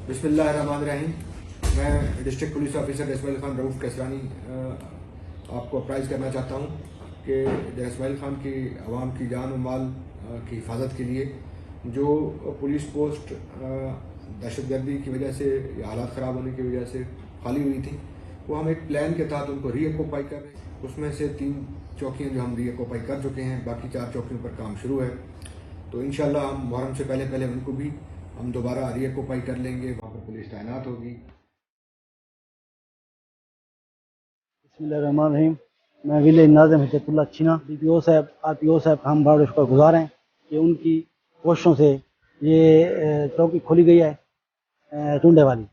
बिस्मिल्लाहिर्रहमानिर्रहीम। मैं district police officer Ismail Khan Rauf Kaisrani आपको अप्राइज़ करना चाहता हूँ कि इस्माइल खान की आवाम की जान और माल की हिफाजत के लिए जो पुलिस पोस्ट दहशतगर्दी की वजह से या हालात ख़राब होने की वजह से खाली हुई थी, वो हम एक प्लान के तहत उनको री ऑक्यूपाई कर रहे हैं। उसमें से 3 चौकियाँ जो हम री ऑक्यूपाई कर चुके हैं, बाकी 4 चौकियों पर काम शुरू है। तो इंशाल्लाह हम मुहर्रम से पहले उनको भी हम दोबारा री ऑक्यूपाई कर लेंगे, वहाँ पर पुलिस तैनात होगी। बिस्मिल्लाहिर्रहमानिर्रहीम। मैं विलेज नाज़िम हिदायतुल्लाह चीना DPO साहब, RPO साहब का हम बड़ा शुक्रगुजार हैं कि उनकी कोशिशों से ये चौकी खोली गई है टुंडे वाली।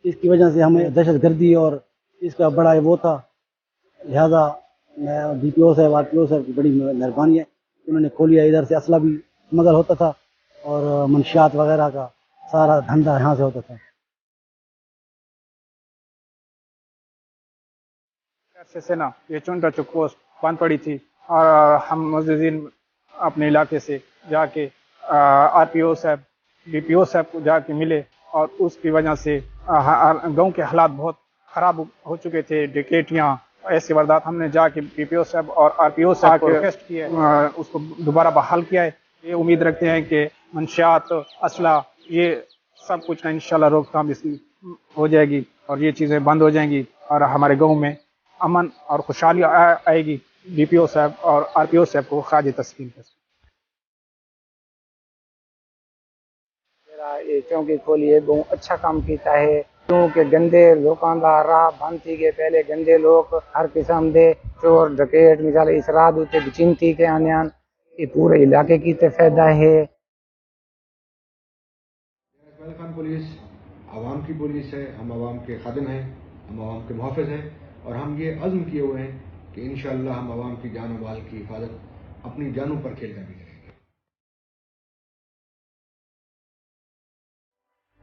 इसकी वजह से हमें दहशत गर्दी और इसका बड़ा वो था, लिहाजा DPO साहब RPO साहब की बड़ी मेहरबानी है, उन्होंने खोली है। इधर से असला भी स्मगल होता था और मंशियात वगैरह का सारा धंधा यहाँ से होता था। अरसे से ना ये चुनटा चौक पोस्ट बंद पड़ी थी और हम मुजरिमीन अपने इलाके से जाके RPO साहब DPO साहब को जाके मिले और उसकी वजह से गांव के हालात बहुत ख़राब हो चुके थे। डकैतियाँ, ऐसी वारदात हमने जाके DPO साहब और RPO साहब को रिक्वेस्ट किया, उसको दोबारा बहाल किया है। ये उम्मीद रखते हैं कि मंशियात, असला, ये सब कुछ ना इंशाल्लाह रोकथाम इसकी हो जाएगी और ये चीज़ें बंद हो जाएंगी और हमारे गांव में अमन और खुशहाली आएगी। DPO साहब और RPO साहब को खाज तस्लीम है। ये चौकी खोली है, बहुत अच्छा काम किया है, क्योंकि गंदे लोगों का राह बंद थी गए। पहले गंदे लोग हर किस्म के चोर डकैत मिसाल इस रात उत्ते बिचिन थी के आने ये पूरे इलाके की फायदा है। इस्माइल खान पुलिस आवाम की पुलिस है, हम आवाम के खादिम हैं, हम आवाम के मुहाफ़िज़ हैं और हम ये अज़्म किए हुए हैं कि इंशाअल्लाह हम आवाम की जान और माल की हिफाजत अपनी जानों पर खेल कर भी